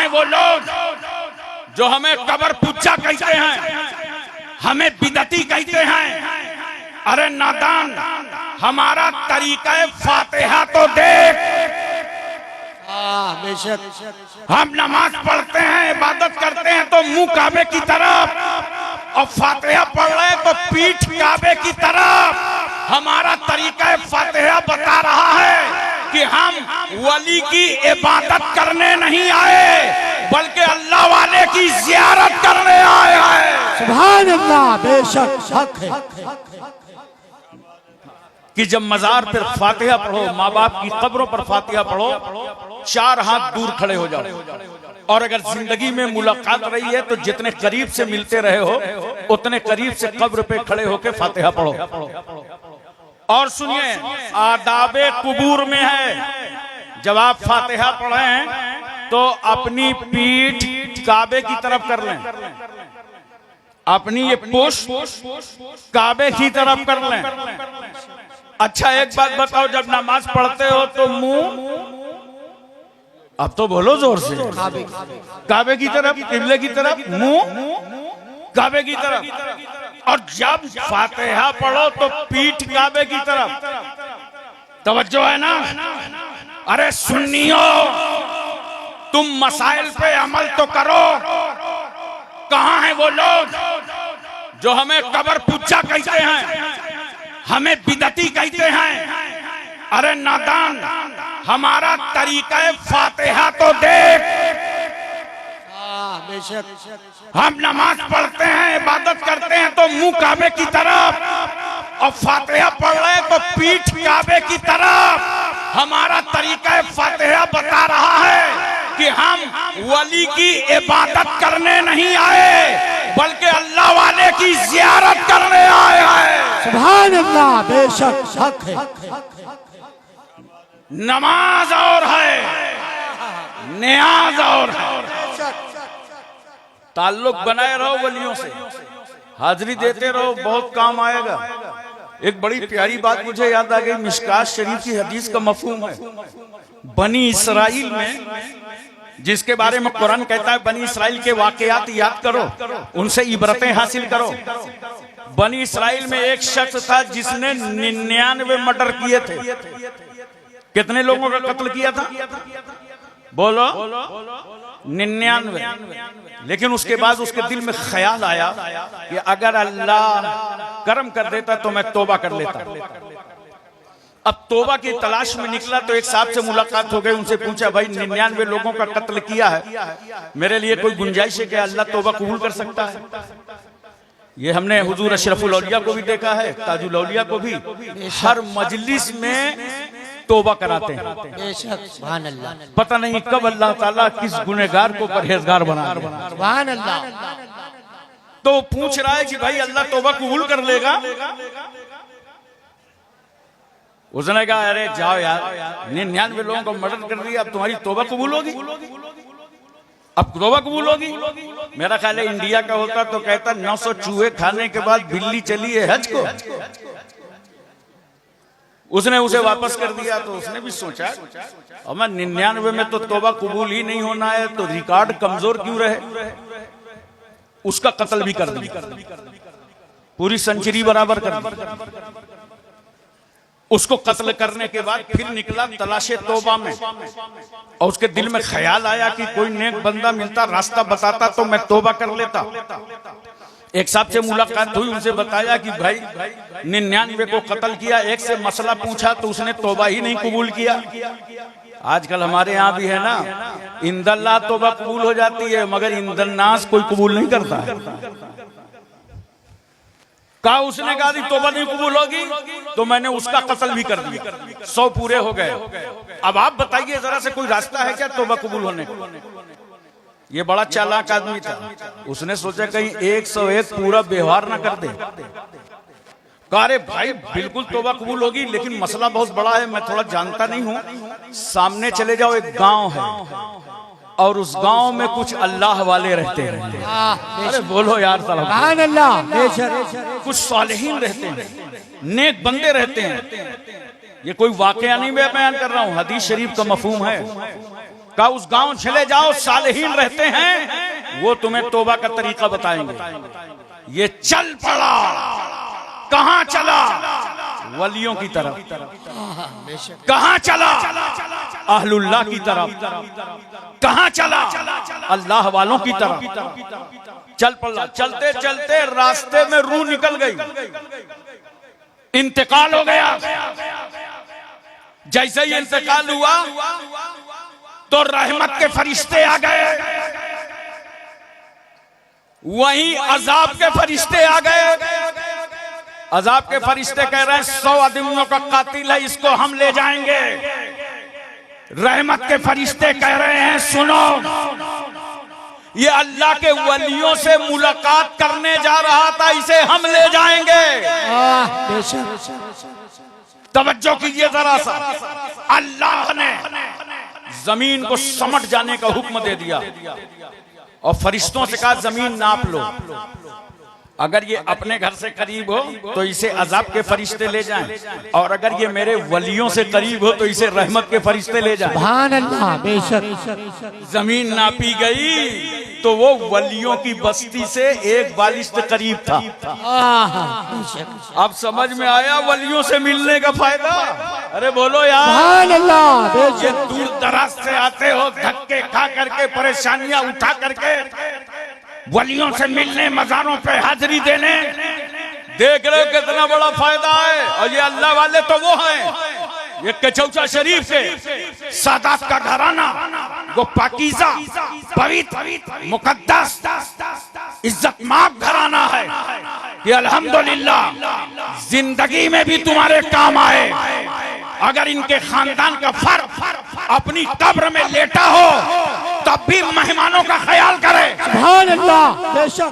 हैं वो लोग जो हमें कब्र पूजा कहते हैं, हमें बिदती कहते हैं? अरे नादान, हमारा तरीका फातिहा तो देख। हम नमाज पढ़ते हैं, इबादत करते हैं तो मुंह काबे की तरफ, और फातिहा पढ़ रहे हैं तो पीठ काबे की तरफ। हमारा तरीका फातिहा बता रहा है कि हम वली की इबादत करने नहीं आए, बल्कि अल्लाह वाले की जियारत करने आए हैं। सुभान अल्लाह, बेशक हक है कि जब मजार पर फातिहा पढ़ो, माँ बाप की कब्रों पर फातिहा पढ़ो, 4 हाथ दूर खड़े हो जाओ। और अगर जिंदगी में मुलाकात रही है तो जितने करीब से मिलते रहे हो उतने करीब से कब्र पे खड़े होकर फातिहा पढ़ो। और सुनिए, आदाबे कुबूर में है, जब आप फातिहा पढ़ें तो अपनी पीठ काबे की तरफ कर लें, अपनी ये पुष्ट काबे की तरफ कर लें। अच्छा एक बात बताओ, जब नमाज पढ़ते हो तो मुंह, अब तो बोलो जोर से, काबे की तरफ, किबले की तरफ, मुंह काबे की तरफ। और जब फातिहा पढ़ो तो पीठ काबे की तरफ। तवज्जो है ना? अरे सुन्नियो, तुम मसाइल पे अमल तो करो। कहां हैं वो लोग जो हमें कब्र पूजा कहते हैं, हमें बिदती कहते हैं? अरे नादान, हमारा तरीका फातिहा तो देख। हम नमाज पढ़ते हैं, इबादत करते हैं तो मुंह काबे की तरफ, और फातिहा पढ़ रहे हैं तो पीठ काबे की तरफ। हमारा तरीका फातिहा बता रहा है कि हम वली की इबादत करने नहीं आए, बल्कि अल्लाह वाले की जियारत करने आए हैं। सुभान अल्लाह, बेशक हक है। नमाज और है, नियाज और है। ताल्लुक बनाए रहो वलियों से, हाजिरी देते रहो, बहुत काम आएगा। एक बड़ी प्यारी बात मुझे याद आ गई, मिशकात शरीफ की हदीस का मफहूम है। बनी इसराइल में, जिसके बारे में कुरान कहता है बनी इसराइल के वाकयात याद करो, उनसे इबरतें हासिल करो। बनी इसराइल में एक शख्स था जिसने 99 मर्डर किए थे। कितने लोगों का कत्ल किया था? बोलो 99। लेकिन उसके बाद उसके दिल में ख्याल आया कि अगर अल्लाह करम कर देता तो मैं तौबा कर लेता। अब तौबा की तलाश में निकला तो एक साहब से मुलाकात हो गई। उनसे पूछा, भाई 99 लोगों का कत्ल किया है, मेरे लिए कोई गुंजाइश है कि अल्लाह तौबा कबूल कर सकता है? ये हमने हुजूर अशरफुल औलिया को भी देखा है, ताजुल औलिया को भी, हर मजलिस में तौबा कराते हैं। पता नहीं कब अल्लाह ताला किस गुनहगार को परहेजगार बना दे। सुभान अल्लाह। तो पूछ रहा है कि भाई अल्लाह तौबा कबूल कर लेगा? उसने कहा, अरे जाओ यार, 99 लोगों को मर्डर कर दिया, अब तुम्हारी तौबा कबूल होगी? अब तौबा कबूल होगी? मेरा ख्याल है इंडिया का होता तो कहता 900 चूहे खाने के बाद बिल्ली चली है हज को। उसने उसे वापस कर दिया तो उसने भी सोचा, अब मैं 99 में तो तौबा कबूल ही नहीं होना है तो रिकॉर्ड कमजोर क्यों रहे? उसका कत्ल भी कर दिया, पूरी सेंचुरी बराबर कर दी। उसको कत्ल करने के बाद फिर निकला तलाशे तौबा में, और उसके दिल में ख्याल आया कि कोई नेक बंदा मिलता, रास्ता बताता तो मैं तौबा कर लेता। एक साहब से मुलाकात हुई, उनसे बताया कि भाई 99 को कत्ल किया, एक से मसला पूछा तो उसने तौबा ही नहीं कबूल किया। आजकल हमारे यहाँ भी है ना, इंदल्लाह तौबा कबूल हो जाती है मगर इंदन्नास कोई कबूल नहीं करता है। कहा, उसने कहा थी तौबा नहीं कबूल होगी तो मैंने उसका कत्ल भी कर दिया, 100 पूरे हो गए। अब आप बताइए जरा से, कोई रास्ता है क्या तौबा कबूल होने का? ये बड़ा चालाक आदमी था, उसने सोचा कहीं 101 पूरा व्यवहार ना कर दे। कहा, अरे भाई बिल्कुल तौबा कबूल होगी, लेकिन मसला बहुत बड़ा है, मैं थोड़ा जानता नहीं हूँ। सामने चले जाओ, एक गांव है और उस गांव में कुछ अल्लाह वाले रहते हैं। अरे बोलो यार, सुभान अल्लाह। कुछ सालेहीन रहते हैं, नेक बंदे रहते हैं। ये कोई वाकया नहीं मैं बयान कर रहा हूँ, हदीस शरीफ का मफहूम है। का उस गांव चले जाओ, सालेहीन रहते हैं, वो तुम्हें तौबा का तरीका बताएंगे। ये चल पड़ा, कहां चला? वलियों की तरफ। कहां चला? अहलुल्लाह की तरफ। कहां चला? अल्लाह वालों की तरफ चल पड़ा। चलते चलते रास्ते में रूह निकल गई, इंतकाल हो गया। जैसे ही इंतकाल हुआ तो रहमत के फरिश्ते आ गए, वहीं अजाब के फरिश्ते आ गए। अजाब के फरिश्ते कह रहे हैं 100 आदमियों का कातिल है, इसको हम ले जाएंगे। रहमत के फरिश्ते कह रहे हैं सुनो, ये अल्लाह के वलियों से मुलाकात करने जा रहा था, इसे हम ले जाएंगे। तवज्जो कीजिए जरा सा, अल्लाह ने जमीन को समट जाने का हुक्म दे दिया और फरिश्तों से कहा जमीन नाप लो, अगर ये अपने घर से करीब हो तो इसे अजाब के फरिश्ते ले जाएं, और अगर ये मेरे वलियों से करीब हो तो इसे रहमत के फरिश्ते ले जाएं। सुभान अल्लाह, बेशक। जमीन नापी गई तो वो वलियों की बस्ती से 1 बालिश्त करीब था। अब समझ में आया वलियों से मिलने का फायदा। अरे बोलो यार, सुभान अल्लाह, ये दूर दराज से आते हो, धक्के खा करके, परेशानियां उठा करके वलियों से मिलने, मजारों पे हाजिरी देने, देख रहे हो कितना बड़ा फायदा है। और ये अल्लाह वाले तो वो हैं, ये कचौचा शरीफ से सादात का घराना, वो पाकीज़ा, पवित्र, मुकद्दस, इज्जतमाब घराना है। ये अल्हम्दुलिल्लाह जिंदगी में भी तुम्हारे काम आए। अगर इनके खानदान का फर्द अपनी कब्र में लेटा हो तब भी मेहमानों का ख्याल करे। सुभान अल्लाह, बेशक।